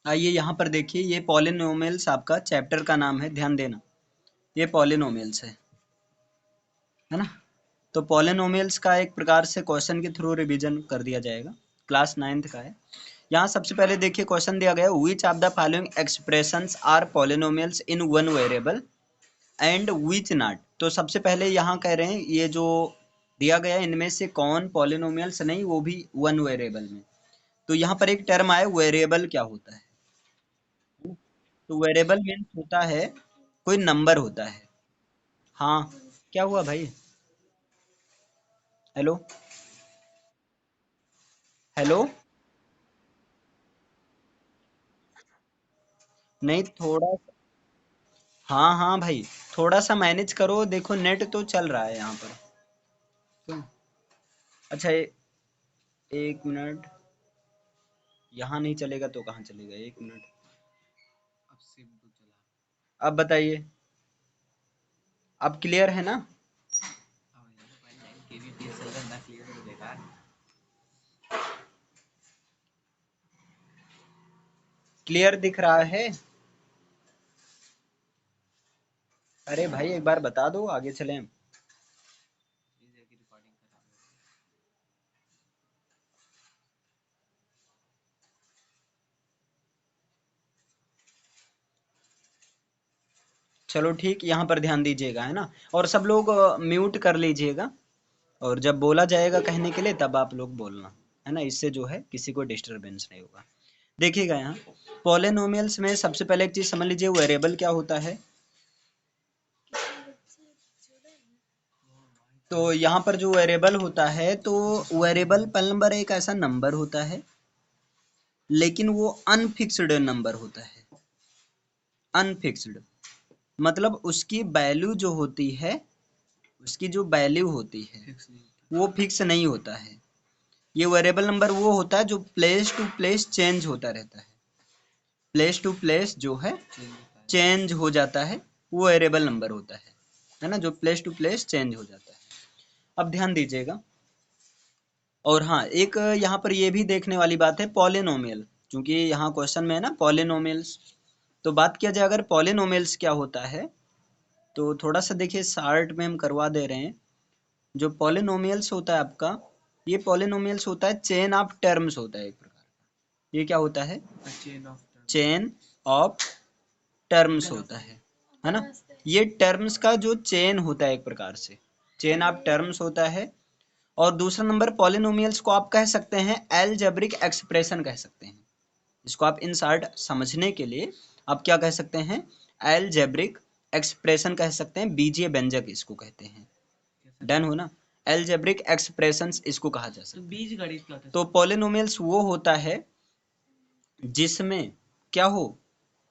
आइए यहाँ पर देखिए, ये पॉलिनोमियल्स आपका चैप्टर का नाम है, ध्यान देना। ये पॉलिनोमियल्स है ना। तो पॉलिनोमियल्स का एक प्रकार से क्वेश्चन के थ्रू रिवीजन कर दिया जाएगा, क्लास 9th का है। यहाँ सबसे पहले देखिए क्वेश्चन दिया गया, which of the following expressions are polynomials in one variable and which not. तो सबसे पहले यहाँ कह रहे हैं ये जो दिया गया इनमें से कौन पॉलिनोमियल्स नहीं, वो भी वन वेरिएबल में। तो यहाँ पर एक टर्म आया, वेरिएबल क्या होता है। तो वेरिएबल मीन्स होता है कोई नंबर होता है। हाँ, क्या हुआ भाई? Hello hello. नहीं, थोड़ा, हाँ हाँ भाई, थोड़ा सा मैनेज करो, देखो नेट तो चल रहा है यहाँ पर। क्यों? अच्छा, एक मिनट। यहाँ नहीं चलेगा तो कहाँ चलेगा, एक मिनट। अब बताइए, अब क्लियर है ना? क्लियर दिख रहा है? अरे भाई एक बार बता दो, आगे चलें। चलो ठीक, यहाँ पर ध्यान दीजिएगा, है ना। और सब लोग म्यूट कर लीजिएगा, और जब बोला जाएगा कहने के लिए तब आप लोग बोलना, है ना। इससे जो है किसी को डिस्टरबेंस नहीं होगा। देखिएगा यहाँ पॉलिनोमियल्स में सबसे पहले एक चीज समझ लीजिए, वेरिएबल क्या होता है। तो यहाँ पर जो वेरिएबल होता है, तो वेरिएबल पहले नंबर एक ऐसा नंबर होता है, लेकिन वो अनफिक्स्ड नंबर होता है। अनफिक्स्ड मतलब उसकी वैल्यू जो होती है, उसकी जो वैल्यू होती है वो फिक्स नहीं होता है। ये वेरिएबल नंबर वो होता है जो प्लेस टू प्लेस चेंज होता रहता है। प्लेस टू प्लेस जो है चेंज हो जाता है, वो वेरिएबल नंबर होता है ना, जो प्लेस टू प्लेस चेंज हो जाता है। अब ध्यान दीजिएगा, और हाँ एक यहाँ पर ये भी देखने वाली बात है, पॉलिनोमियल, क्योंकि यहाँ क्वेश्चन में है ना पॉलिनोमियल्स। तो बात किया जाए अगर पॉलिनोमियल्स क्या होता है, तो थोड़ा सा देखिए शार्ट में हम करवा दे रहे हैं। जो पॉलिनोमियल्स होता है आपका, ये पॉलिनोमियल्स होता है चेन ऑफ टर्म्स होता है एक प्रकार का। ये क्या होता है? चेन ऑफ टर्म्स होता है ना। ये टर्म्स का जो चेन होता है एक प्रकार से, चेन ऑफ टर्म्स होता है। और दूसरा नंबर, पॉलिनोमियल्स को आप कह सकते हैं अलजेब्रिक एक्सप्रेशन कह सकते हैं। इसको आप इन शॉर्ट समझने के लिए आप क्या कह सकते हैं, अलजेब्रिक एक्सप्रेशन कह सकते हैं, बीजीय व्यंजक इसको कहते हैं। डन हो ना। अलजेब्रिक एक्सप्रेशंस इसको कहा जा सकता है। बीज गणित क्या होता है? तो पॉलिनोमियल्स वो होता है जिसमें क्या हो,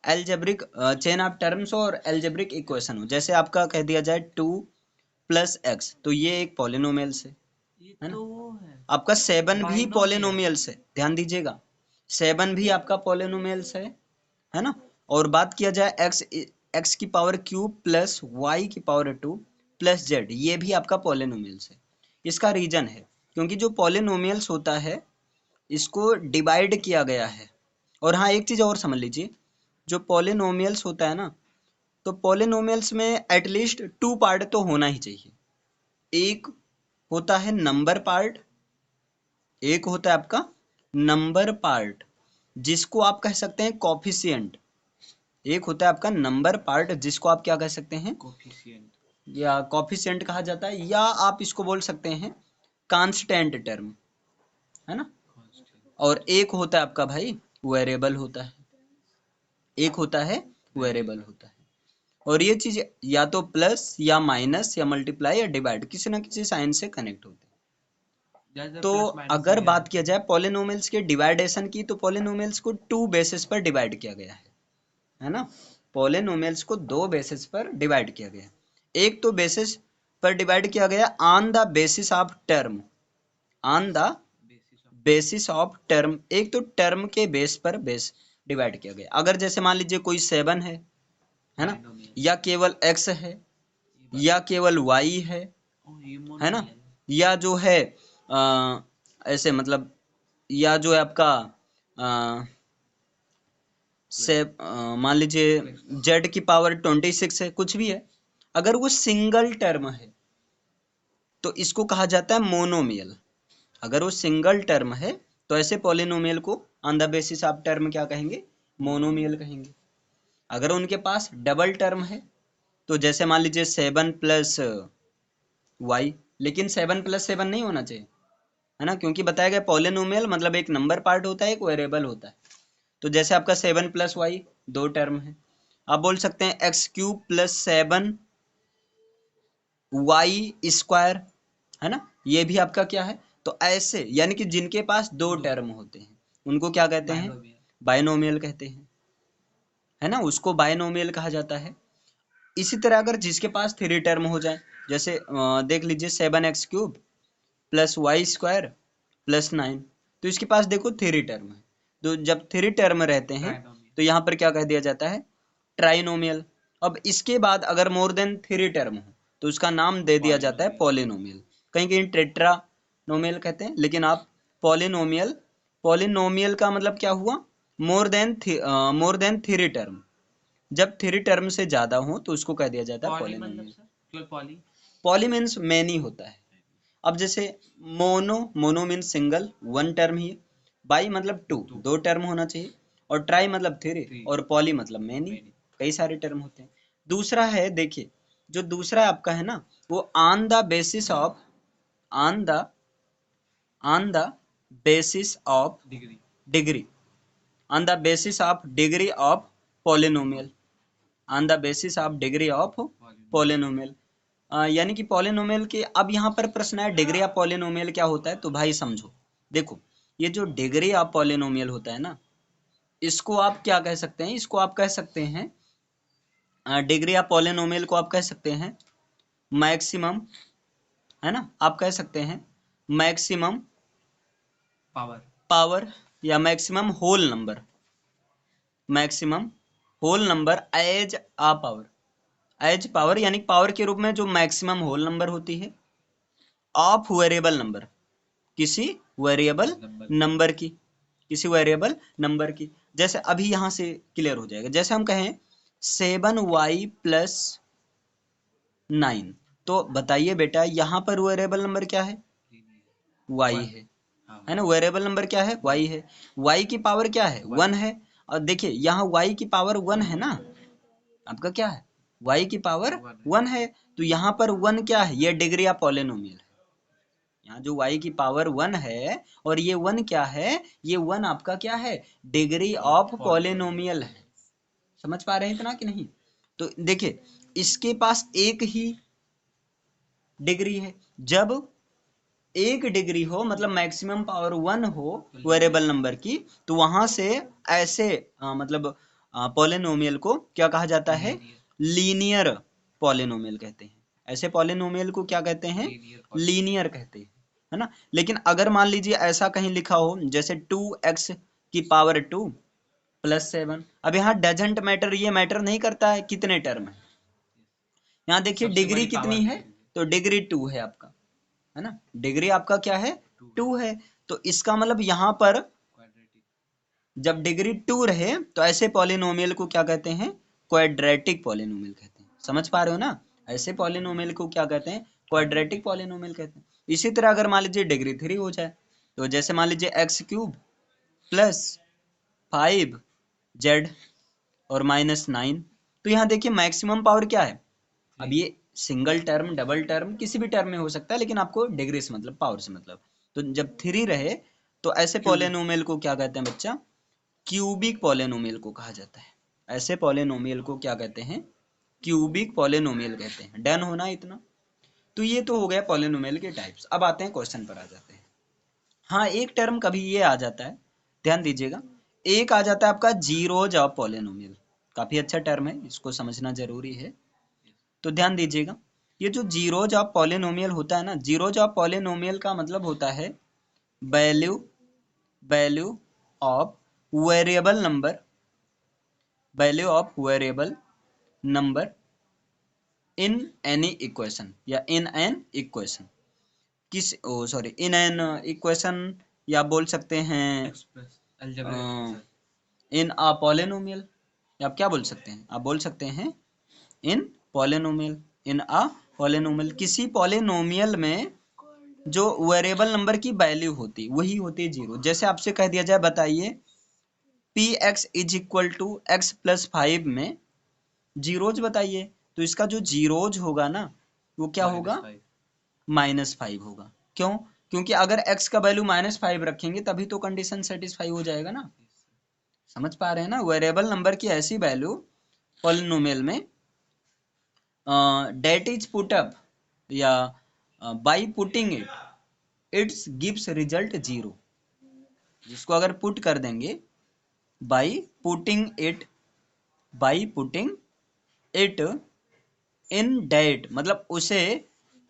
अलजेब्रिक चेन ऑफ टर्म्स और अलजेब्रिक इक्वेशन हो। जैसे आपका कह दिया जाए 2 + x, तो ये एक पॉलिनोमियल्स है ना। वो है आपका 7 भी पॉलिनोमियल्स है, ध्यान दीजिएगा, 7 भी आपका पॉलिनोमियल्स है ना। और बात किया जाए x की पावर क्यूब प्लस y की पावर 2 प्लस z, ये भी आपका पॉलिनोमियल्स है। इसका रीजन है क्योंकि जो पॉलिनोमियल्स होता है इसको डिवाइड किया गया है। और हाँ एक चीज और समझ लीजिए, जो पॉलिनोमियल्स होता है ना, तो पॉलिनोमियल्स में एटलीस्ट 2 पार्ट तो होना ही चाहिए। एक होता है नंबर पार्ट, एक होता है आपका नंबर पार्ट, जिसको आप कह सकते हैं कोफिशिएंट। एक होता है आपका नंबर पार्ट जिसको आप क्या कह सकते हैं, कोफिशिएंट, या कोफिशिएंट कहा जाता है, या आप इसको बोल सकते हैं कांस्टेंट टर्म, है ना। और एक होता है आपका भाई वेरिएबल होता है, एक होता है वेरिएबल होता है। और ये चीज या तो प्लस या माइनस या मल्टीप्लाई या डिवाइड किसी ना किसी साइन से कनेक्ट होते हैं। तो अगर बात किया जाए पॉलिनोमियल्स के डिवाइडेशन की, तो पॉलिनोमियल्स को 2 बेसिस पर डिवाइड किया गया है ना। पॉलिनोमियल्स को 2 बेसिस पर डिवाइड किया गया। एक तो बेसिस पर डिवाइड किया गया on the basis of term, on the basis of term, एक तो टर्म के बेस पर बेस डिवाइड किया गया। अगर जैसे मान लीजिए कोई 7 है ना, या केवल x है, या केवल y है ना, या जो है ऐसे मतलब, या जो है आपका से मान लीजिए z की पावर 26 है, कुछ भी है, अगर वो सिंगल टर्म है तो इसको कहा जाता है मोनोमियल। अगर वो सिंगल टर्म है तो ऐसे पॉलिनोमियल को on the basis of term क्या कहेंगे, मोनोमियल कहेंगे। अगर उनके पास डबल टर्म है तो जैसे मान लीजिए 7 प्लस वाई, लेकिन 7 प्लस 7 नहीं होना चाहिए, है ना, क्योंकि बताया गया पॉलिनोमियल मतलब एक नंबर पार्ट होता है, एक वेरिएबल होता है। तो जैसे आपका 7 प्लस वाई दो टर्म है, आप बोल सकते हैं x cube plus 7 y square, है ना, ये भी आपका क्या है। तो ऐसे यानी कि जिनके पास दो टर्म होते हैं उनको क्या कहते हैं, बायनोमियल कहते हैं, है ना, उसको बायनोमियल कहा जाता है। इसी तरह अगर जिसके पास थ्री टर्म हो जाए, जैसे देख लीजिए 7x³ plus Y square plus 9, तो इसके पास देखो थ्री टर्म है। तो जब थ्री टर्म रहते हैं तो यहाँ पर क्या कह दिया जाता है, ट्राइनोमियल। अब इसके बाद अगर मोर देन थ्री टर्म हो तो उसका नाम दे दिया जाता है पॉलिनोमियल। कहीं कहीं टेट्रानोमियल कहते हैं, लेकिन आप पॉलिनोमियल, पॉलिनोमियल का मतलब क्या हुआ, मोर देन थ्री टर्म। जब थ्री टर्म से ज्यादा हो तो उसको कह दिया जाता है पॉलिनोमियल। पॉली मीन्स मैनी होता है। अब जैसे mono means single, one term ही है। बाई मतलब टू, दो टर्म होना चाहिए। और ट्राई मतलब थ्री, और पॉली मतलब मैनी, कई सारे टर्म होते हैं। दूसरा है, देखिए जो दूसरा आपका है ना, वो on the basis of, on the on the basis of degree, on the basis of degree of polynomial, on the basis of degree of polynomial. यानी कि पॉलिनोमियल के, अब यहाँ पर प्रश्न है डिग्री ऑफ पॉलिनोमियल क्या होता है, तो भाई समझो, देखो ये जो डिग्री ऑफ पॉलिनोमियल होता है ना, इसको आप क्या कह सकते हैं, इसको आप कह सकते हैं, डिग्री ऑफ पॉलिनोमियल को आप कह सकते हैं मैक्सिमम, है ना, आप कह सकते हैं मैक्सिमम पावर या maximum whole number, maximum whole number as a power, as power यानी पावर के रूप में जो मैक्सिमम होल नंबर होती है ऑफ वेरिएबल नंबर, किसी वेरिएबल नंबर की, किसी वेरिएबल नंबर की। जैसे अभी यहां से क्लियर हो जाएगा, जैसे हम कहें 7y प्लस 9, तो बताइए बेटा यहाँ पर वेरिएबल नंबर क्या है, y है ना, वेरिएबल नंबर क्या है, y है। y की पावर क्या है, 1 है। और देखिए यहाँ y की पावर 1 है ना, आपका क्या है, y की पावर 1 है। तो यहाँ पर 1 क्या है, ये डिग्री ऑफ पॉलिनोमियल है। यहाँ जो y की पावर 1 है और ये 1 क्या है, ये 1 आपका क्या है, डिग्री ऑफ पॉलिनोमियल है। समझ पा रहे हैं इतना कि नहीं। तो देखिए इसके पास एक ही डिग्री है, जब एक डिग्री हो मतलब मैक्सिमम पावर 1 हो वेरिएबल नंबर की, तो वहां से ऐसे मतलब पॉलिनोमियल को क्या कहा जाता है, लीनियर पॉलिनोमियल कहते हैं। ऐसे पॉलिनोमियल को क्या कहते हैं, लीनियर कहते हैं, है ना। लेकिन अगर मान लीजिए ऐसा कहीं लिखा हो जैसे 2x की पावर 2 प्लस 7, अब यहाँ डजेंट मैटर, ये मैटर नहीं करता है कितने टर्म है। यहाँ देखिए डिग्री कितनी है, तो डिग्री 2 है आपका, है ना, डिग्री आपका क्या है, 2 है। तो इसका मतलब यहाँ पर जब डिग्री 2 रहे तो ऐसे पॉलिनोमियल को क्या कहते हैं, क्वाड्रेटिक पॉलिनोमियल कहते हैं। समझ पा रहे हो ना, ऐसे पॉलिनोमियल को क्या कहते हैं, क्वाड्रेटिक पॉलिनोमियल कहते हैं। इसी तरह अगर मान लीजिए डिग्री 3 हो जाए, तो जैसे मान लीजिए x³ प्लस 5z और -9, तो यहाँ देखिए मैक्सिमम पावर क्या है। अब ये सिंगल टर्म, डबल टर्म, किसी भी टर्म में हो सकता है, लेकिन आपको डिग्री से मतलब, पावर से मतलब। तो जब 3 रहे तो ऐसे पॉलिनोमियल को क्या कहते हैं बच्चा, क्यूबिक पॉलिनोमियल को कहा जाता है। ऐसे पॉलिनोमियल को क्या कहते हैं, क्यूबिक पॉलिनोमियल कहते हैं। डन होना इतना। तो ये तो हो गया पॉलिनोमियल के टाइप्स। अब आते हैं क्वेश्चन पर आ जाते हैं। हाँ एक टर्म कभी ये आ जाता है, ध्यान दीजिएगा, एक आ जाता है आपका जीरोज ऑफ पॉलिनोमियल। काफी अच्छा टर्म है, इसको समझना जरूरी है। तो ध्यान दीजिएगा, ये जो जीरोज ऑफ पॉलिनोमियल होता है ना, जीरोज ऑफ पॉलिनोमियल का मतलब होता है value, value of variable number, value of variable number in any equation या इन एन इक्वेशन, किस इन एन इक्वेशन, या बोल सकते हैं इन अ पॉलिनोमियल, आप क्या बोल सकते हैं, आप बोल सकते हैं इन पॉलिनोमियल, इन अ पॉलिनोमियल। किसी पॉलिनोमियल में जो वेरिएबल नंबर की वैल्यू होती वही होती है जीरो। जैसे आपसे कह दिया जाए, बताइए p x is equal to x plus 5 में जीरोज बताइए, तो इसका जो जीरोज होगा ना वो क्या होगा, -5 होगा। क्यों? क्योंकि अगर x का वैल्यू -5 रखेंगे तभी तो कंडीशन सेटिस्फाई हो जाएगा ना। समझ पा रहे हैं ना, वेरिएबल नंबर की ऐसी वैल्यू पॉलिनोमियल में डेट इज पुट अप या by putting its gives result zero, जिसको अगर पुट कर देंगे by putting it in that, मतलब उसे,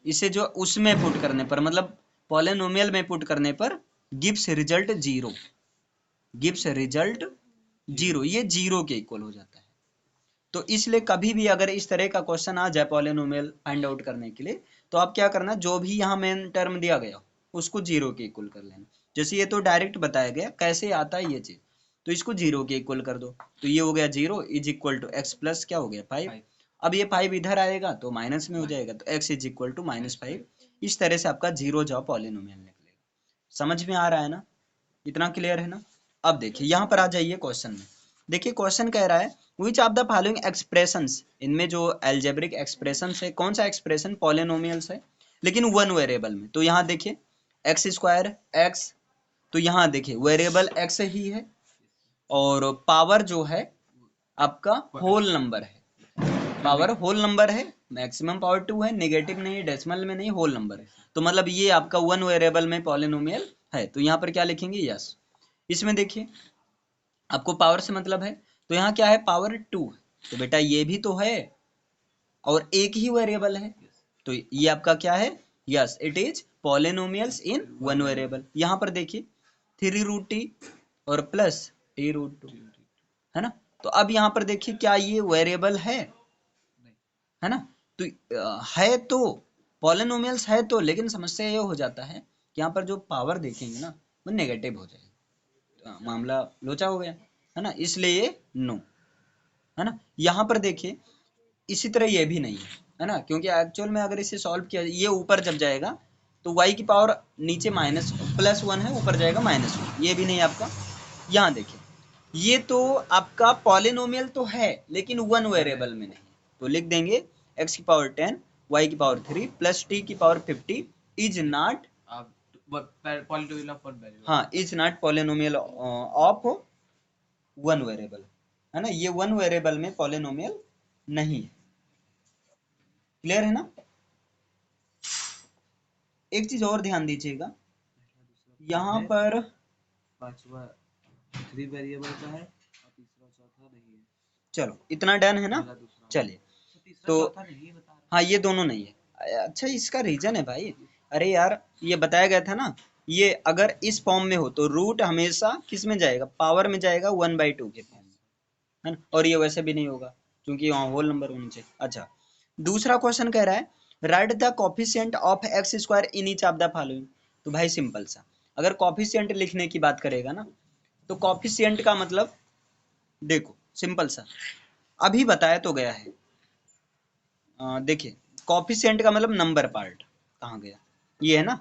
इसे जो उसमें पुट करने पर, मतलब पॉलिनोमियल में पुट करने पर gives result zero, gives result zero, ये जीरो के इक्वल हो जाता है। तो इसलिए कभी भी अगर इस तरह का क्वेश्चन आ जाए पॉलिनोमियल फाइंड आउट करने के लिए, तो आप क्या करना, जो भी यहाँ मेन टर्म दिया गया उसको जीरो के इक्वल कर लेना। जैसे ये तो डायरेक्ट बताया गया कैसे आता है ये चीज, तो इसको जीरो के इक्वल कर दो, तो ये हो गया zero is equal to x plus क्या हो गया 5। अब ये 5 इधर आएगा तो माइनस में हो जाएगा, तो x इज इक्वल टू -5। इस तरह से आपका जीरो जॉब पॉलिनोमियल निकलेगा। समझ में आ रहा है ना, इतना क्लियर है ना। अब देखिए यहाँ पर आ जाइए क्वेश्चन में। देखिए क्वेश्चन कह रहा है विच ऑफ द फॉलोइंग एक्सप्रेशंस, इनमें जो एल्जेब्रिक एक्सप्रेशंस है, कौन सा एक्सप्रेशन पॉलिनोमियल्स है लेकिन वन वेरिएबल में। तो यहाँ देखिए एक्स स्क्वायर एक्स, तो यहाँ देखिए वेरिएबल एक्स ही है और पावर जो है आपका होल नंबर है, पावर होल नंबर है, मैक्सिमम पावर 2 है, नेगेटिव नहीं, डेसिमल में नहीं, होल नंबर है। तो मतलब ये आपका वन वेरिएबल में पॉलिनोमियल है। तो यहाँ पर क्या लिखेंगे, यस। इसमें देखिए आपको पावर से मतलब है, तो यहाँ क्या है, पावर 2, तो बेटा ये भी तो है और एक ही वेरिएबल है, तो ये आपका क्या है, yes it is polynomials in one variable. यहाँ पर देखिए 3√t और प्लस t√2 है ना। तो अब यहाँ पर देखिए क्या ये वेरिएबल है ना। तो है तो पॉलिनोमियल्स है तो, लेकिन समस्या ये हो जाता है कि यहाँ पर जो पावर देखेंगे ना वो नेगेटिव हो जाएगा, तो मामला लोचा हो गया है ना, इसलिए नो है ना। यहाँ पर देखिए इसी तरह ये भी नहीं है ना, क्योंकि एक्चुअल में अगर इसे सॉल्व किया, ये ऊपर जब जाएगा तो y की पावर नीचे +1 है, ऊपर जाएगा -1, ये भी नहीं आपका। यहाँ देखिए ये तो आपका पॉलिनोमियल तो है लेकिन वन वेरिएबल में नहीं, तो लिख देंगे x की पावर 10 y की पावर 3 प्लस t की पावर 50 इज नॉट हाँ is not polynomial of one variable, है ना। ये वन वेरिएबल में पॉलिनोमियल नहीं है। क्लियर है ना। एक चीज और ध्यान दीजिएगा, यहाँ पर पांचवा 3 वेरिएबल का है और तीसरा चौथा नहीं है। चलो इतना डन है ना। चलिए तो हाँ ये दोनों नहीं है। अच्छा इसका रीजन है भाई, अरे यार ये बताया गया था ना, ये अगर इस फॉर्म में हो तो रूट हमेशा किस में जाएगा, पावर में जाएगा 1/2 के फॉर्म में, है ना। और ये वैसे भी नहीं होगा क्योंकि वहाँ होल नंबर होने चाहिए। अच्छा दूसरा क्वेश्चन कह रहा है right the coefficient of x square in each of the following. तो भाई सिंपल सा, अगर कोफिशिएंट लिखने की बात करेगा ना, तो कोफिशिएंट का मतलब देखो सिंपल सा, अभी बताया तो गया है। देखिए कोफिशिएंट का मतलब नंबर पार्ट कहाँ गया, ये है ना।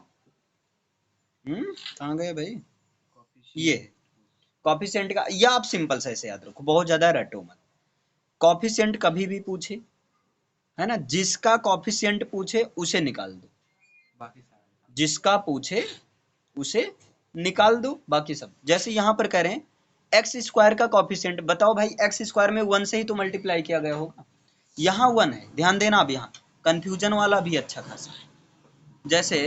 कहाँ गया भाई, ये है कोफिशिएंट का। या आप सिंपल सा ऐसे याद रखो, बहुत ज्यादा रटो मत। कोफिशिएंट कभी भी पूछे, है ना, जिसका कोफिशिएंट पूछे उसे निकाल दो, बाकी जिसका पूछे उसे निकाल दो बाकी सब। जैसे यहाँ पर कह रहे हैं एक्स स्क्वायर का कोफिशिएंट बताओ भाई, एक्स स्क्वायर में 1 से ही तो मल्टीप्लाई किया गया होगा, यहाँ 1 है, ध्यान देना। अब यहाँ कंफ्यूजन वाला भी अच्छा खासा है, जैसे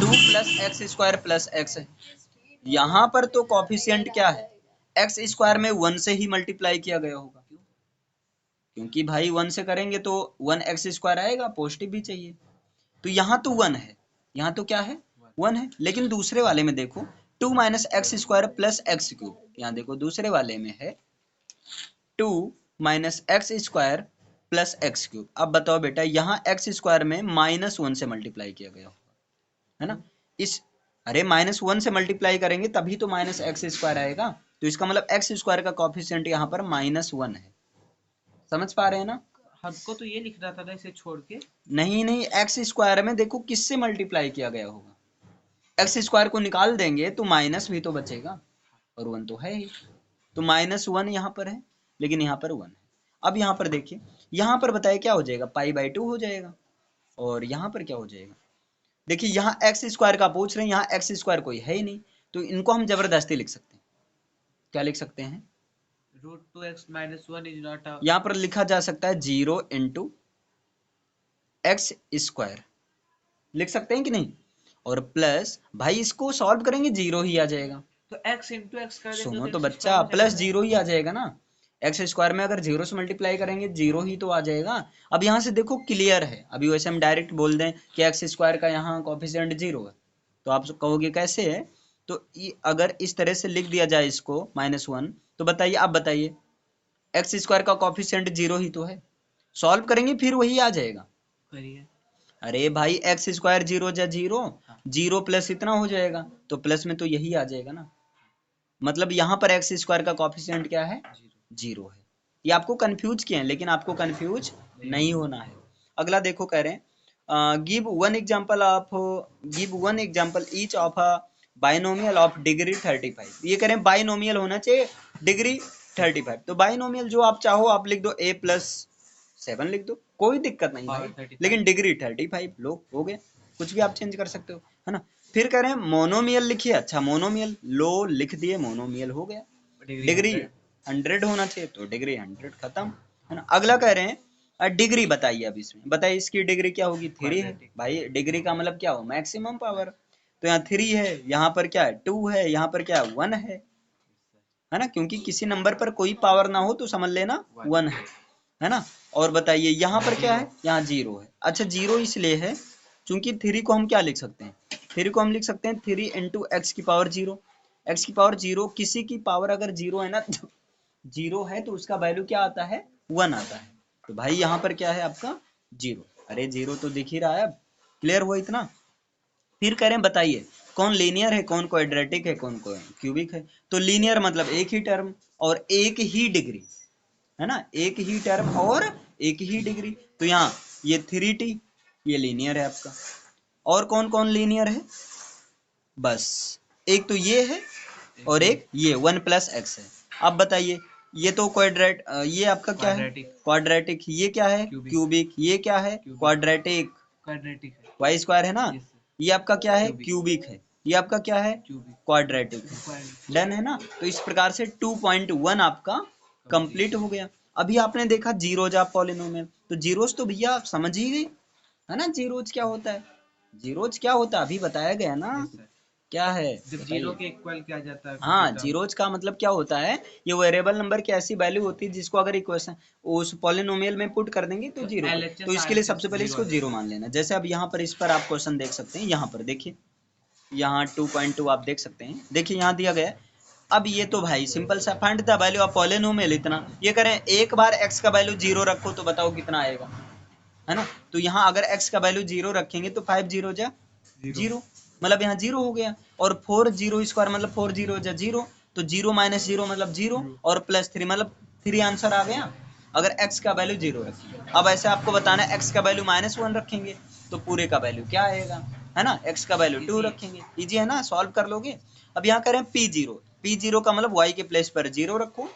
2 + x² + x है, यहाँ पर तो कोफिशिएंट क्या है, एक्स स्क्वायर में 1 से ही मल्टीप्लाई किया गया होगा, क्योंकि भाई 1 से करेंगे तो 1x² आएगा, पॉजिटिव भी चाहिए। तो यहाँ तो 1 है, यहाँ तो क्या है 1 है। लेकिन दूसरे वाले में देखो 2 - x² + x³, यहाँ देखो दूसरे वाले में है 2 - x² + x³। अब बताओ बेटा यहाँ x² में -1 से मल्टीप्लाई किया गया होगा, है ना। इस अरे -1 से मल्टीप्लाई करेंगे तभी तो -x² आएगा, तो इसका मतलब एक्स स्क्वायर का कॉफिशिएंट यहाँ पर -1 है। समझ पा रहे हैं ना? हमको तो ये लिखना था ना इसे छोड़ के। नहीं नहीं, एक्स स्क्वायर में देखो किससे मल्टीप्लाई किया गया होगा, एक्स स्क्वायर को निकाल देंगे तो माइनस भी तो बचेगा और 1 तो है ही, तो -1 यहाँ पर है, लेकिन यहाँ पर 1 है। अब यहाँ पर देखिए, यहाँ पर बताइए क्या हो जाएगा, पाई/2 हो जाएगा, और यहाँ पर क्या हो जाएगा, देखिए यहाँ एक्स स्क्वायर का पूछ रहे हैं, यहाँ एक्स स्क्वायर कोई है ही नहीं, तो इनको हम जबरदस्ती लिख सकते हैं। क्या लिख सकते हैं? √2x - 1 इज नॉट अ, यहाँ पर लिखा जा सकता है 0 × एक्स स्क्वायर, लिख सकते हैं कि नहीं? और प्लस भाई इसको सॉल्व करेंगे 0 ही आ जाएगा। तो x × x कर देंगे सुनो तो x बच्चा, स्क्वायर हो प्लस जाएगा। 0 ही आ जाएगा ना, एक्स स्क्वायर में अगर 0 से मल्टीप्लाई करेंगे 0 ही तो आ जाएगा। अब यहाँ से देखो क्लियर है, अभी वैसे हम डायरेक्ट बोल दें कि एक्स स्क्वायर का यहाँ कोफिशिएंट 0 है, तो आप कहोगे कैसे है, तो अगर इस तरह से लिख दिया जाए इसको -1, तो बताइए, आप बताइए, एक्स स्क्वायर का कोफिशिएंट 0 ही तो है, सॉल्व करेंगे फिर वही आ जाएगा। करिए। अरे भाई एक्स स्क्वायर 0 जा 0, हाँ। 0 प्लस इतना हो जाएगा, तो प्लस में तो यही आ जाएगा ना, मतलब यहाँ पर एक्स स्क्वायर का कॉफिशिएंट क्या है, 0 है। ये आपको कंफ्यूज किए हैं, लेकिन आपको कंफ्यूज नहीं होना है। अगला देखो, कह रहे हैं give one example each of a binomial of degree 35। ये कह रहे हैं बाइनोमियल होना चाहिए डिग्री 35, तो बाइनोमियल जो आप चाहो आप लिख दो, a+7 लिख दो, कोई दिक्कत नहीं भाई, लेकिन डिग्री 35 लो, हो गया, कुछ भी आप चेंज कर सकते हो, है ना। फिर कह रहे हैं मोनोमियल लिखिए, अच्छा मोनोमियल लो, लिख दिए, मोनोमियल हो गया। डिग्री 100 होना चाहिए, तो डिग्री 100 खत्म, है ना। अगला कह रहे हैं डिग्री बताइए, अब इसमें बताइए इसकी डिग्री क्या होगी, 3 है भाई, डिग्री का मतलब क्या हो, मैक्सिमम पावर, तो यहाँ 3 है, यहाँ पर क्या है 2 है, यहाँ पर क्या है 1 है ना, क्योंकि किसी नंबर पर कोई पावर ना हो तो समझ लेना 1 है ना। और बताइए यहाँ पर क्या है, यहाँ 0 है, अच्छा 0 इसलिए है क्योंकि 3 को हम क्या लिख सकते हैं, 3 को हम लिख सकते हैं 3 × x⁻0, x⁻0 किसी की पावर अगर 0 है ना, 0 है तो उसका वैल्यू क्या आता है, 1 आता है, तो भाई यहाँ पर क्या है आपका 0, अरे 0 तो दिख ही रहा है, अब क्लियर हुआ इतना। फिर कह रहे हैं बताइए कौन लीनियर है, कौन क्वाड्रेटिक है, कौन क्यूबिक है, तो लीनियर मतलब एक ही टर्म और एक ही डिग्री, है ना, एक ही टर्म और एक ही डिग्री, तो यहाँ ये 3t ये लीनियर है आपका, और कौन कौन लीनियर है, बस एक तो ये है और एक ये 1 + x है। अब बताइए ये तो ये आपका क्या है, क्वाड्रेटिक, ये क्या है क्यूबिक, ये क्या है क्वाड्रेटिक, वाई स्क्वायर है ना, ये आपका क्या है क्यूबिक है, ये आपका क्या है क्वाड्रेटिक है, डन है ना। तो इस प्रकार से 2.1 आपका कंप्लीट हो गया। अभी आपने देखा जीरोज ऑफ पॉलिनोमियल, तो जीरोज तो भैया आप समझ ही गए, है ना, जीरोज क्या होता है, जीरोज क्या होता है अभी बताया गया ना, क्या है जब जीरो के इक्वल क्या जाता है, हाँ, जीरोज का मतलब क्या होता है, ये वेरिएबल नंबर की ऐसी वैल्यू होती है जिसको अगर इक्वेशन उस पॉलिनोमियल में पुट कर देंगे तो जीरो, तो इसके लिए सबसे पहले इसको जीरो मान लेना। जैसे अब यहाँ पर इस पर आप क्वेश्चन देख सकते हैं, यहाँ पर देखिए, यहाँ 2.2 आप देख सकते हैं, देखिए यहाँ दिया गया है। अब ये तो भाई सिंपल सा, find the value of polynomial, इतना ये करें, एक बार x का वैल्यू 0 रखो तो बताओ कितना आएगा, है ना। तो यहाँ अगर x का वैल्यू 0 रखेंगे तो 5 0 जा 0, मतलब यहाँ 0 हो गया, और 4 0 स्क्वायर मतलब 4 0 जा 0, तो 0 - 0 मतलब 0, और +3 मतलब 3 आंसर आ गया अगर x का वैल्यू 0 रखेंगे। अब ऐसे आपको बताना है x का वैल्यू -1 रखेंगे तो पूरे का वैल्यू क्या आएगा, है ना, x का वैल्यू 2 रखेंगे, इजी है ना, सॉल्व कर लोगे। अब यहाँ करें p0 का मतलब y के प्लेस पर 0 रखो,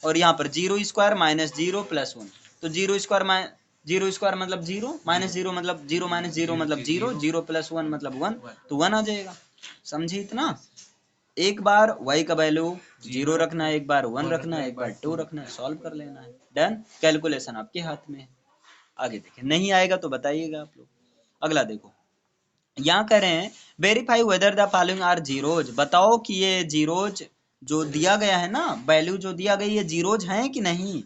और यहाँ पर 0 स्क्वायर -0 + 1, तो 0 स्क्वायर मतलब 0, -0 मतलब 0 - 0 मतलब 0, 0 + 1 मतलब 1, तो 1 आ जाएगा। समझे इतना, एक बार y का वैल्यू 0 रखना है, एक बार 1 रखना है, एक बार 2 रखना है, सॉल्व कर लेना है, डन, कैलकुलेशन आपके हाथ में है। आगे देखिए, नहीं आएगा तो बताइएगा आप लोग। अगला देखो, यहाँ कह रहे हैं verify whether the following are zeros, बताओ कि ये जीरोज जो दिया गया है ना, वैल्यू जो दिया गया, ये जीरोज हैं कि नहीं,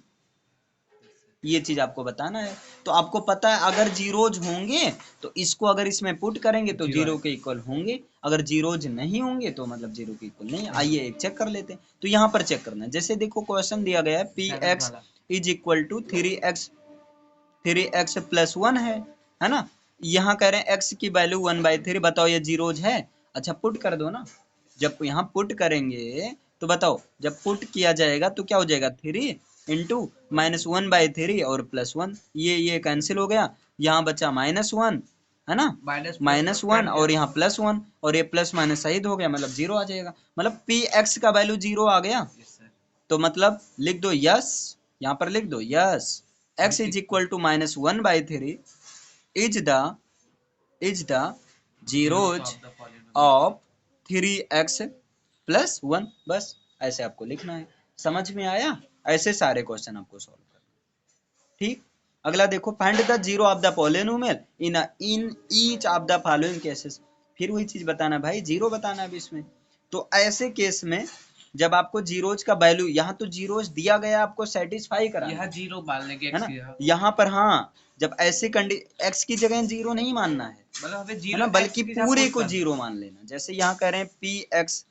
ये चीज आपको बताना है। तो आपको पता है अगर जीरोज होंगे तो इसको अगर इसमें पुट करेंगे तो 0 के इक्वल होंगे, अगर जीरोज नहीं होंगे तो मतलब 0 के इक्वल नहीं। आइए एक चेक कर लेते हैं, तो यहाँ पर चेक करना है, जैसे देखो क्वेश्चन दिया गया है px = 3x + 1 है ना, यहाँ कह रहे हैं x की वैल्यू 1/3, बताओ ये जीरोज है, अच्छा पुट कर दो ना, जब यहाँ पुट करेंगे तो बताओ जब पुट किया जाएगा तो क्या हो जाएगा 3 इंटू -1/3 और +1, ये कैंसिल हो गया, यहाँ बचा -1 है ना, -1 और यहाँ +1 और ये प्लस माइनस शहीद हो गया, मतलब 0 आ जाएगा, मतलब पी एक्स का वैल्यू 0 आ गया। तो मतलब लिख दो यस, यहाँ पर लिख दो yes x is equal to -1/3 is the zeros of 3x + 1। बस ऐसे आपको लिखना है। समझ में आया? ऐसे सारे क्वेश्चन आपको सॉल्व करना है। ठीक, अगला देखो, find the zero of the polynomial in each of the following cases. फिर वही चीज बताना भाई, जीरो बताना है इसमें। तो ऐसे केस में जब आपको जीरोज का वैल्यू, यहाँ तो जीरोज दिया गया आपको सेटिस्फाई कराना, यहाँ जीरो मान लेंगे है ना, x यहाँ पर हाँ, जब ऐसे एक्स की जगह जीरो नहीं मानना है, मतलब हमें है जीरो ना, बल्कि x के साथ पूरे पुट को करना है। जीरो मान लेना। जैसे यहाँ कह रहे हैं p x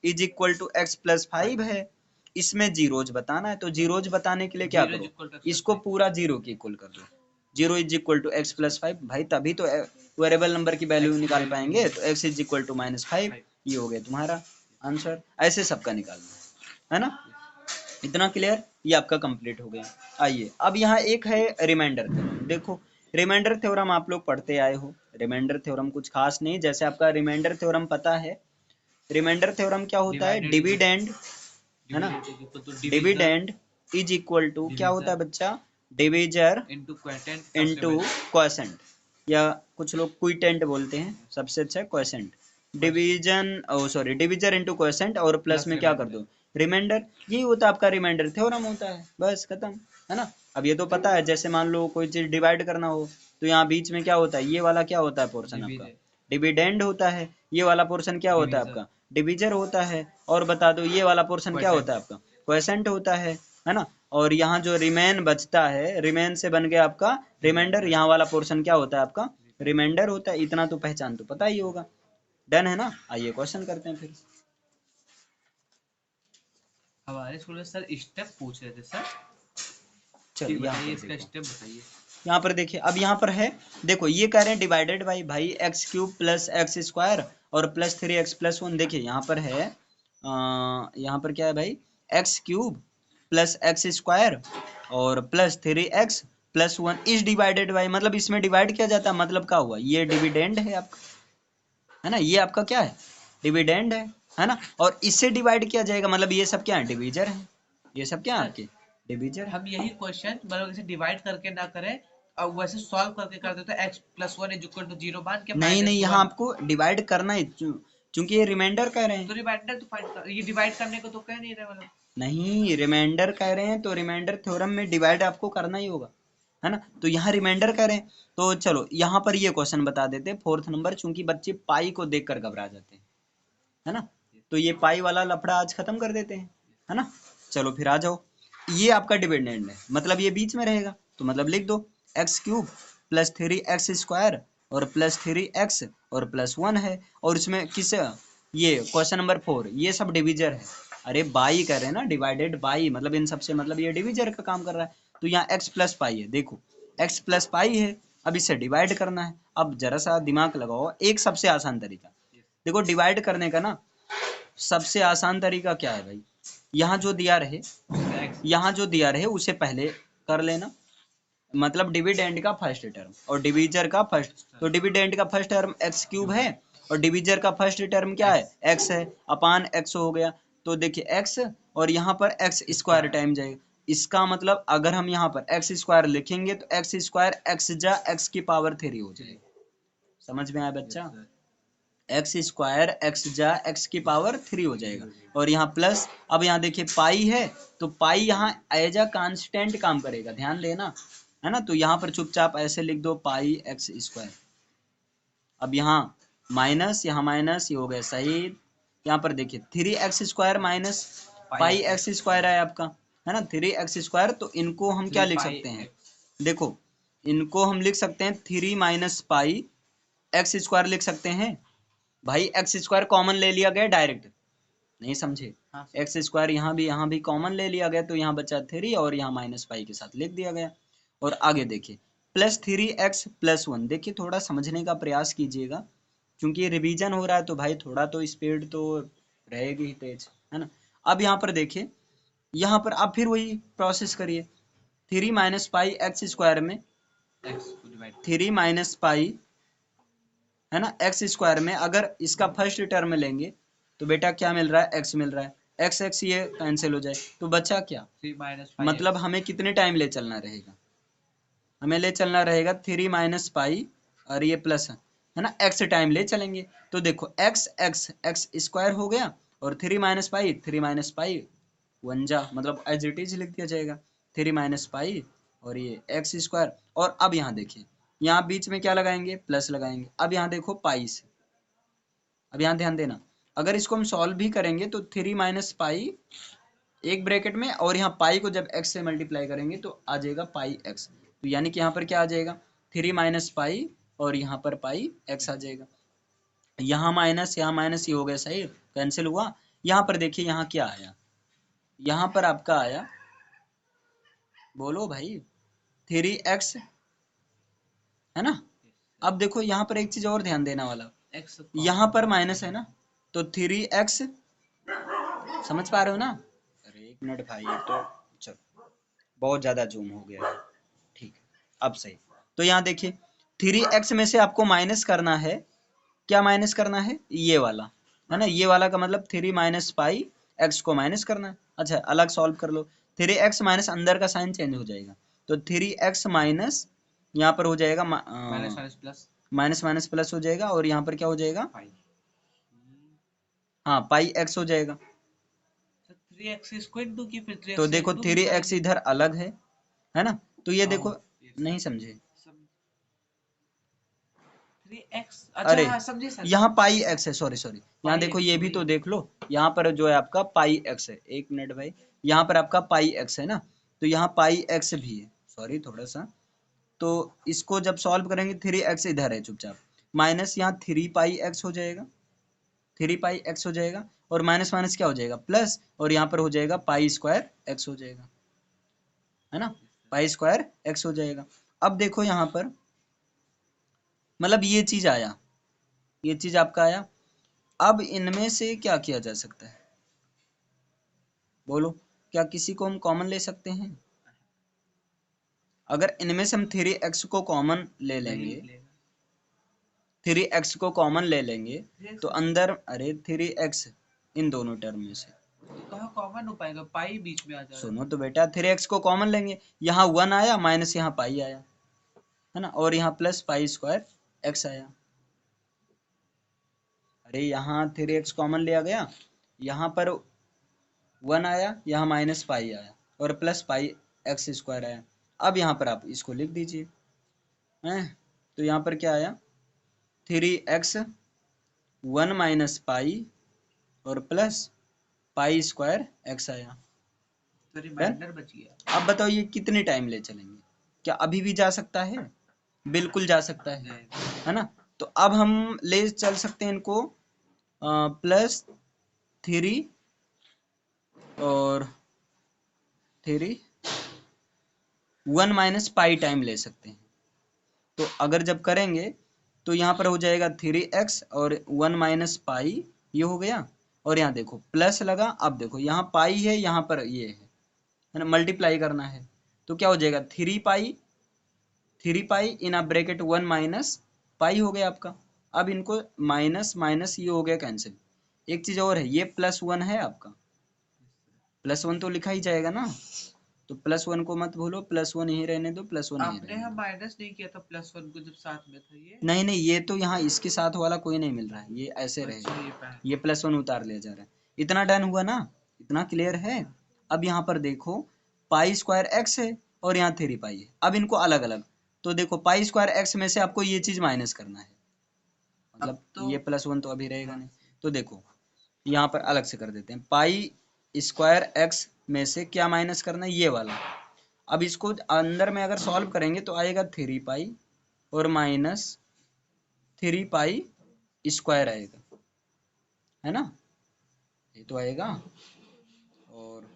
is equal to x + 5 है, इसमें जीरोज बताना है, तो जीरोज बताने के लिए क्या जीरो इज करो, इक्वल टू इसको पूरा जीरो के इक्वल कर दो। Zero is equal to x + 5 भाई, तभी तो वेरिएबल नंबर की वैल्यू X की निकाल value पाएंगे। तो x इज इक्वल टू -5, ये हो गया तुम्हारा आंसर। ऐसे सबका निकालना है ना। इतना क्लियर, ये आपका कंप्लीट हो गया। आइए अब यहाँ एक है रिमाइंडर थ्योरम। देखो रिमाइंडर थ्योरम आप लोग पढ़ते आए हो, रिमाइंडर थ्योरम कुछ खास नहीं, जैसे आपका रिमाइंडर थ्योरम पता है। रिमाइंडर थ्योरम क्या होता है, डिविडेंड, है ना, डिविडेंड इज इक्वल टू क्या होता है बच्चा, divisor into quotient into quotient, या कुछ लोग क्विटेंट बोलते हैं, सबसे अच्छा है क्वोशेंट। डिवीजन ओ सॉरी डिविजर इनटू क्वोशेंट और प्लस में क्या कर दो रिमाइंडर, यही होता है आपका रिमाइंडर थ्योरम होता है, बस खत्म, है ना। अब ये तो पता है, जैसे मान लो कोई चीज डिवाइड करना हो तो यहाँ बीच में क्या होता है, ये वाला क्या होता है पोर्शन आपका, डिविडेंड होता है, ये वाला पोर्शन क्या होता है आपका, डिविजर होता है, और बता दो ये वाला पोर्शन क्या होता है आपका, क्वोशेंट होता है ना। और यहाँ जो रिमेन बचता है, रिमेन से बन गया आपका रिमाइंडर, यहाँ वाला पोर्शन क्या होता है आपका, रिमाइंडर होता है। इतना तो पहचान तो पता ही होगा, डन है ना। आइए क्वेश्चन करते हैं फिर। हमारे स्कूल में सर स्टेप पूछ रहे थे सर, चलो यहाँ बताइए पर इसका देखो, स्टेप बताइए। यहाँ पर देखिए, अब यहाँ पर है, देखो ये कह रहे हैं डिवाइडेड बाई भाई x³ + x² और +3x + 1। देखिए यहाँ पर है, यहाँ पर क्या है भाई, x³ + x² और +3x + 1 इज डिवाइडेड बाई, मतलब इसमें डिवाइड किया जाता है, मतलब क्या हुआ, ये डिविडेंड है आपका, है ना, ये आपका क्या है, डिविडेंड है ना। और इससे डिवाइड किया जाएगा, मतलब ये सब क्या है, डिवीजर है, ये सब क्या है आपके डिवीजर। हम यही क्वेश्चन मतलब इसे डिवाइड करके ना करें और वैसे सॉल्व करके कर देते x + 1 इज इक्वल टू 0 मान के नहीं नहीं, यहाँ -1। आपको डिवाइड करना है, चूंकि ये रिमाइंडर कह रहे तो हैं। रिमाइंडर तो फाइंड कर, ये डिवाइड करने को तो कह नहीं रहे मतलब। नहीं, रिमाइंडर कह रहे हैं तो रिमाइंडर थ्योरम में डिवाइड आपको करना ही होगा, है ना। तो यहाँ रिमाइंडर कह रहे हैं, तो चलो यहाँ पर ये क्वेश्चन बता देते हैं 4th नंबर, चूंकि बच्चे पाई को देखकर घबरा जाते हैं, है ना। तो ये पाई वाला लफड़ा आज खत्म कर देते हैं, है ना। चलो फिर आ जाओ, ये आपका डिविडेंड है, मतलब ये बीच में रहेगा, तो मतलब लिख दो x³ + 3x² और +3x और +1 है, और इसमें किस, ये क्वेश्चन नंबर 4, ये सब डिविजर है। अरे बाई कर रहे हैं ना, डिवाइडेड बाई, मतलब इन सबसे, मतलब ये डिविजर का काम कर रहा है। तो यहाँ x + पाई है, देखो x + पाई है, अब इसे डिवाइड करना है। अब जरा सा दिमाग लगाओ, एक सबसे आसान तरीका, देखो डिवाइड करने का ना सबसे आसान तरीका क्या है भाई, यहाँ जो दिया रहे, यहाँ जो दिया रहे उसे पहले कर लेना, मतलब डिविडेंड का फर्स्ट टर्म और डिवीजर का फर्स्ट, तो डिविडेंड का फर्स्ट टर्म x³ है और डिवीजर का फर्स्ट टर्म क्या है, x है, अपान x हो गया। तो देखिए x और यहाँ पर x² टाइम जाएगा, इसका मतलब अगर हम यहाँ पर x² लिखेंगे तो x² x जा x³ हो जाएगा। समझ में आया बच्चा, x² x जा x³ हो जाएगा, और यहाँ प्लस, अब यहाँ देखिए पाई है, तो पाई यहाँ एज अ कांस्टेंट काम करेगा, ध्यान देना, है ना। तो यहाँ पर चुपचाप ऐसे लिख दो पाई x²। अब यहाँ माइनस, यहाँ माइनस, ये हो गया सही। यहाँ पर देखिए 3x² माइनस पाई x² है आपका, है ना, 3x²। तो इनको हम क्या लिख सकते हैं, देखो इनको हम लिख सकते हैं 3 - पाई x² लिख सकते हैं भाई। x² कॉमन ले लिया गया डायरेक्ट, नहीं समझे, x² यहाँ भी कॉमन ले लिया गया, तो यहाँ बचा 3 और यहाँ -पाई के साथ लिख दिया गया। और आगे देखिए +3x + 1, देखिए थोड़ा समझने का प्रयास कीजिएगा, क्योंकि रिवीजन हो रहा है तो भाई थोड़ा तो स्पीड तो रहेगी ही तेज, है ना। अब यहाँ पर देखिए, यहाँ पर आप फिर वही प्रोसेस करिए, 3 माइनस पाई एक्स स्क्वायर में एक्स को डिवाइड 3 माइनस पाई है ना एक्स स्क्वायर में अगर इसका फर्स्ट टर्म लेंगे तो बेटा क्या मिल रहा है, एक्स मिल रहा है, एक्स एक्स ये कैंसिल हो जाए तो बचा क्या, 3 माइनस मतलब हमें कितने टाइम ले चलना रहेगा, हमें ले चलना रहेगा 3 माइनस पाई और ये प्लस है ना एक्स टाइम ले चलेंगे। तो देखो एक्स एक्स एक्स स्क्वायर हो गया और 3 माइनस पाई 1 जा, मतलब एज इट इज लिख दिया जाएगा 3 माइनस पाई और ये एक्स स्क्वायर। और अब यहाँ देखिए, यहाँ बीच में क्या लगाएंगे, प्लस लगाएंगे। अब यहाँ देखो पाई से, अब यहाँ ध्यान देना, अगर इसको हम सॉल्व भी करेंगे तो 3 माइनस पाई एक ब्रैकेट में और यहाँ पाई को जब एक्स से मल्टीप्लाई करेंगे तो आ जाएगा पाई एक्स, तो यानी कि यहाँ पर क्या आ जाएगा 3 माइनस पाई और यहाँ पर पाई एक्स आ जाएगा। यहाँ माइनस ये हो गया, सही कैंसिल हुआ। यहाँ पर देखिए यहाँ क्या आया, यहाँ पर आपका आया, बोलो भाई 3x है ना। अब देखो यहाँ पर एक चीज और ध्यान देना वाला, एक्स यहाँ पर माइनस है ना, तो 3x समझ पा रहे हो ना। अरे एक मिनट भाई, तो चलो बहुत ज्यादा जूम हो गया है, ठीक है अब सही। तो यहाँ देखिए 3x में से आपको माइनस करना है, क्या माइनस करना है, ये वाला है ना, ये वाला का मतलब 3 माइनस पाई एक्स को माइनस करना है। अच्छा अलग सॉल्व कर लो, 3x माइनस अंदर का साइन चेंज हो जाएगा, तो 3x माइनस यहाँ पर हो जाएगा minus minus plus minus minus plus हो जाएगा और यहाँ पर क्या हो जाएगा, पाई। हाँ पाई एक्स हो जाएगा। 3x इसको इनटू की फिर 3x तो से देखो इनटू भी 3x करेंगे। इधर अलग है ना, तो ये देखो ये सब नहीं समझे, 3x अच्छा अरे हाँ समझे सर। यहाँ पाई एक्स है, सॉरी सॉरी, यहाँ पाई देखो एक्स ये तो भी वही तो है। देख लो, यहाँ पर जो है आपका पाई एक्स है, एक मिनट भाई, यहाँ पर आपका पाई एक्स है ना, तो यहाँ पाई एक्स भी है, सॉरी थोड़ा सा। तो इसको जब सॉल्व करेंगे 3x इधर है चुपचाप, माइनस यहाँ 3 पाई एक्स हो जाएगा, 3 पाई एक्स हो जाएगा और माइनस माइनस क्या हो जाएगा प्लस, और यहाँ पर हो जाएगा पाई स्क्वायर एक्स हो जाएगा, है ना, पाई स्क्वायर एक्स हो जाएगा। अब देखो यहाँ पर मतलब ये चीज आया, ये चीज आपका आया। अब इनमें से क्या किया जा सकता है, बोलो, क्या किसी को हम कॉमन ले सकते हैं, अगर इनमें से हम 3x को कॉमन ले लेंगे, 3x को कॉमन ले लेंगे तो अंदर, अरे 3x इन दोनों टर्म में से, कहाँ कॉमन हो पाएगा, पाई बीच में आ जाएगा। सुनो तो बेटा 3x को कॉमन लेंगे, यहाँ 1 आया माइनस यहाँ पाई आया है ना, और यहाँ प्लस पाई स्क्वायर एक्स आया। अरे यहाँ 3x कॉमन लिया गया, यहाँ पर 1 आया, यहाँ माइनस पाई आया और प्लस पाई एक्स स्क्वायर आया। अब यहाँ पर आप इसको लिख दीजिए हैं, तो यहाँ पर क्या आया 3x 1 माइनस पाई और प्लस पाई स्क्वायर एक्स आया। तो रिमाइंडर बच गया। अब बताओ ये कितने टाइम ले चलेंगे, क्या अभी भी जा सकता है, बिल्कुल जा सकता है ना। तो अब हम ले चल सकते हैं इनको प्लस 3 और 3 1 माइनस पाई टाइम ले सकते हैं। तो अगर जब करेंगे तो यहाँ पर हो जाएगा 3x और 1 माइनस पाई, ये हो गया, और यहाँ देखो प्लस लगा, अब देखो यहाँ पाई है, यहाँ पर ये है ना, मल्टीप्लाई करना है, तो क्या हो जाएगा 3 पाई इन अ ब्रैकेट 1 माइनस पाई हो गया आपका। अब इनको माइनस माइनस ये हो गया कैंसिल। एक चीज और है, ये +1 है आपका, +1 तो लिखा ही जाएगा ना, तो +1 को मत भूलो, +1 यही रहने दो, +1 यही आपने रहने हम दो। माइनस नहीं किया था +1 को जब साथ में था ये। नहीं नहीं, ये तो यहाँ इसके साथ वाला कोई नहीं मिल रहा है, ये ऐसे अच्छा रहेगा, ये ये +1 उतार लिया जा रहा है। इतना डन हुआ ना, इतना क्लियर है। अब यहाँ पर देखो पाई स्क्वायर एक्स है और यहाँ 3 पाई है, अब इनको अलग अलग, तो देखो पाई स्क्वायर एक्स में से आपको ये चीज माइनस करना है, मतलब तो ये +1 तो अभी रहेगा नहीं। तो देखो यहाँ पर अलग से कर देते हैं, पाई स्क्वायर एक्स में से क्या माइनस करना है, ये वाला। अब इसको अंदर में अगर सॉल्व करेंगे तो आएगा 3 पाई और माइनस 3 पाई स्क्वायर आएगा, है ना, ये तो आएगा। और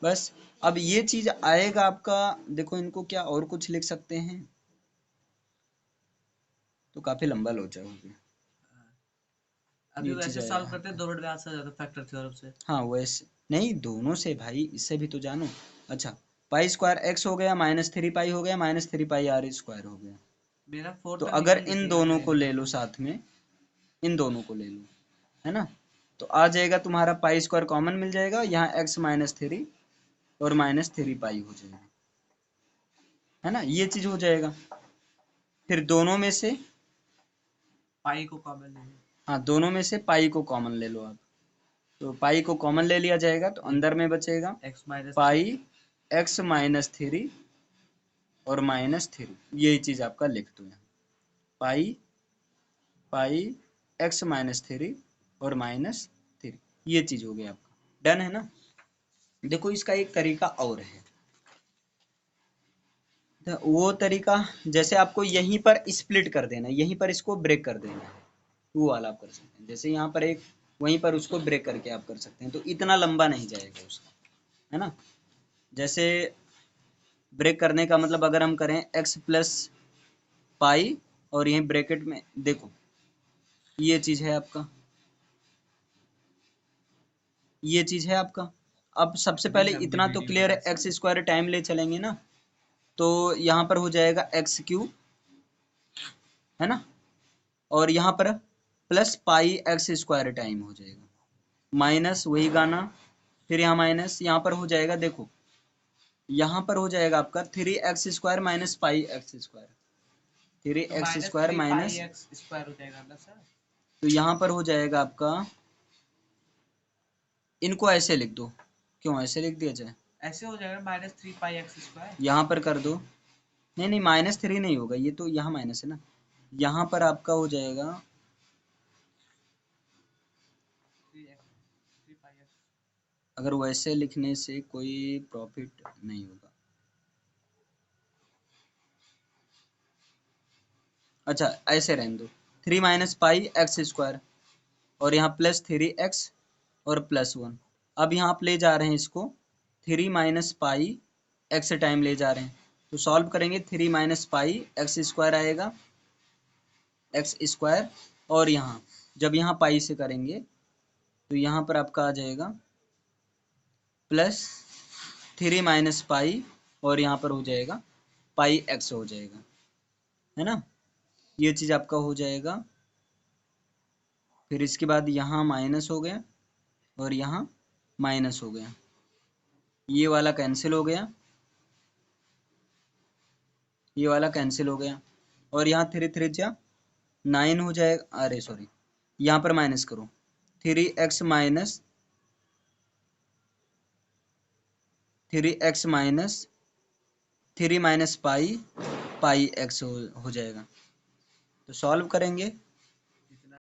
बस अब ये चीज आएगा आपका, देखो इनको क्या और कुछ लिख सकते हैं, तो काफी लंबा लोचा हो गया। अभी ये चीज वैसे आएगा सॉल्व करते हैं, आपका, दो मिनट में आंसर आ जाता फैक्टर थ्योरम से। हाँ वैसे नहीं, दोनों से भाई, इससे भी तो जानो। अच्छा, पाई स्क्वायर एक्स हो गया, -3 पाई हो गया, -3 पाई r² हो गया। मेरा 4 तो तो अगर निकल इन निकलेगा दोनों मेरे को में। ले लो साथ में, इन दोनों को ले लो, है ना, तो आ जाएगा तुम्हारा पाई स्क्वायर कॉमन मिल जाएगा, यहाँ x-3 और -3 पाई हो जाएगा, है ना, ये चीज हो जाएगा। फिर दोनों में से, पाई को कॉमन ले लो। हाँ, दोनों में से पाई को कॉमन ले लो आप, तो पाई को कॉमन ले लिया जाएगा, तो अंदर में बचेगा x माइनस पाई x-3 और -3, यही चीज आपका लिख दो यहाँ, पाई पाई x-3 और -3, ये चीज हो गया आपका, डन है ना। देखो इसका एक तरीका और है, तो वो तरीका, जैसे आपको यहीं पर स्प्लिट कर देना है, यहीं पर इसको ब्रेक कर देना है, वो वाला आप कर सकते हैं, जैसे यहाँ पर एक, वहीं पर उसको ब्रेक करके आप कर सकते हैं, तो इतना लंबा नहीं जाएगा उसका, है ना। जैसे ब्रेक करने का मतलब अगर हम करें x+पाई, और यहीं ब्रैकेट में देखो, ये चीज है आपका, ये चीज है आपका। अब सबसे पहले इतना तो क्लियर है, x² टाइम ले चलेंगे ना, तो यहाँ पर हो जाएगा x³ है ना, और यहाँ पर +पाई x² टाइम हो जाएगा, माइनस वही गाना, फिर यहाँ माइनस, यहाँ पर हो जाएगा, देखो यहाँ पर हो जाएगा आपका 3x² माइनस पाई x², तो 3x² -3 pi minus, x square हो जाएगा ना सर। तो यहाँ पर हो जाएगा आपका, इनको ऐसे लिख दो, क्यों ऐसे लिख दिया जाए, ऐसे हो जाएगा -3 पाई x स्क्वायर। यहाँ पर कर दो, नहीं नहीं, -3 नहीं होगा, ये तो यहाँ माइनस है ना, यहाँ पर आपका हो जाएगा, 3 पाई x। अगर वैसे लिखने से कोई प्रॉफिट नहीं होगा। अच्छा, ऐसे रहने दो, 3 - पाई x², और यहाँ +3x और +1, अब यहाँ आप ले जा रहे हैं इसको, 3 - पाई x टाइम ले जा रहे हैं, तो सॉल्व करेंगे, 3 - पाई x² आएगा, x², और यहाँ जब यहाँ पाई से करेंगे, तो यहाँ पर आपका आ जाएगा +3 - पाई, और यहाँ पर हो जाएगा पाई x हो जाएगा, है ना, ये चीज आपका हो जाएगा। फिर इसके बाद यहाँ माइनस हो गया, और यहाँ माइनस हो गया, ये वाला कैंसिल हो गया, ये वाला कैंसिल हो गया, और यहाँ 3 3 9 हो जाएगा, अरे सॉरी, यहाँ पर माइनस करो, 3x माइनस 3 - पाई पाई x हो जाएगा, तो सॉल्व करेंगे,